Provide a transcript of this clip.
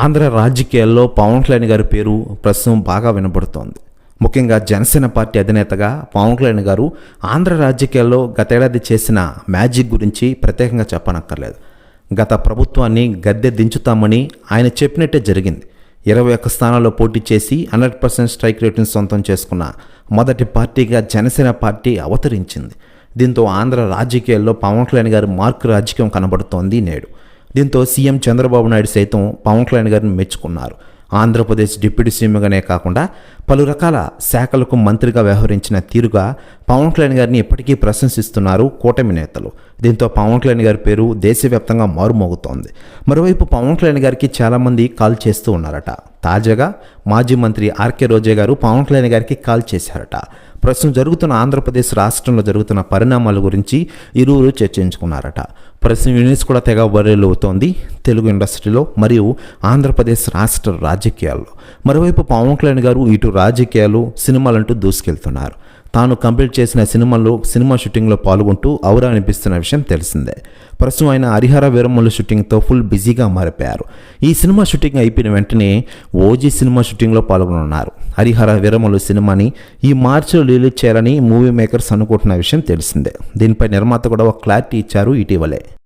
ఆంధ్ర రాజకీయాల్లో పవన్ కళ్యాణ్ గారి పేరు ప్రస్తుతం బాగా వినబడుతోంది. ముఖ్యంగా జనసేన పార్టీ అధినేతగా పవన్ కళ్యాణ్ గారు ఆంధ్ర రాజకీయాల్లో గతేడాది చేసిన మ్యాజిక్ గురించి ప్రత్యేకంగా చెప్పనక్కర్లేదు. గత ప్రభుత్వాన్ని గద్దె దించుతామని ఆయన చెప్పినట్టే జరిగింది. 21 స్థానాల్లో పోటీ చేసి 100% స్ట్రైక్ రేటును సొంతం చేసుకున్న మొదటి పార్టీగా జనసేన పార్టీ అవతరించింది. దీంతో ఆంధ్ర రాజకీయాల్లో పవన్ కళ్యాణ్ గారి మార్కు రాజకీయం కనబడుతోంది నేడు. దీంతో సీఎం చంద్రబాబు నాయుడు సైతం పవన్ కళ్యాణ్ గారిని మెచ్చుకున్నారు. ఆంధ్రప్రదేశ్ డిప్యూటీ సీఎంగానే కాకుండా పలు రకాల శాఖలకు మంత్రిగా వ్యవహరించిన తీరుగా పవన్ కళ్యాణ్ గారిని ఇప్పటికీ ప్రశంసిస్తున్నారు కూటమి నేతలు. దీంతో పవన్ కళ్యాణ్ గారి పేరు దేశవ్యాప్తంగా మారుమోగుతోంది. మరోవైపు పవన్ కళ్యాణ్ గారికి చాలామంది కాల్ చేస్తూ ఉన్నారట. తాజాగా మాజీ మంత్రి ఆర్కే రోజా గారు పవన్ కళ్యాణ్ గారికి కాల్ చేశారట. ప్రస్తుతం జరుగుతున్న ఆంధ్రప్రదేశ్ రాష్ట్రంలో జరుగుతున్న పరిణామాల గురించి ఇరువురు చర్చించుకున్నారట. ప్రస్తుతం న్యూస్ కూడా తెగ వైరల్ అవుతోంది తెలుగు ఇండస్ట్రీలో మరియు ఆంధ్రప్రదేశ్ రాష్ట్ర రాజకీయాల్లో. మరోవైపు పవన్ కళ్యాణ్ గారు ఇటు రాజకీయాలు సినిమాలంటూ దూసుకెళ్తున్నారు. తాను కంప్లీట్ చేసిన సినిమా షూటింగ్లో పాల్గొంటూ ఔరా అనిపిస్తున్న విషయం తెలిసిందే. ప్రస్తుతం ఆయన హరిహర వీరమల్లు షూటింగ్తో ఫుల్ బిజీగా మారిపోయారు. ఈ సినిమా షూటింగ్ అయిపోయిన వెంటనే ఓజీ సినిమా షూటింగ్లో పాల్గొనున్నారు. హరిహర వీరమల్లు సినిమాని ఈ మార్చిలో రిలీజ్ చేయాలని మూవీ మేకర్స్ అనుకుంటున్న విషయం తెలిసిందే. దీనిపై నిర్మాత కూడా ఒక క్లారిటీ ఇచ్చారు ఇటీవలే.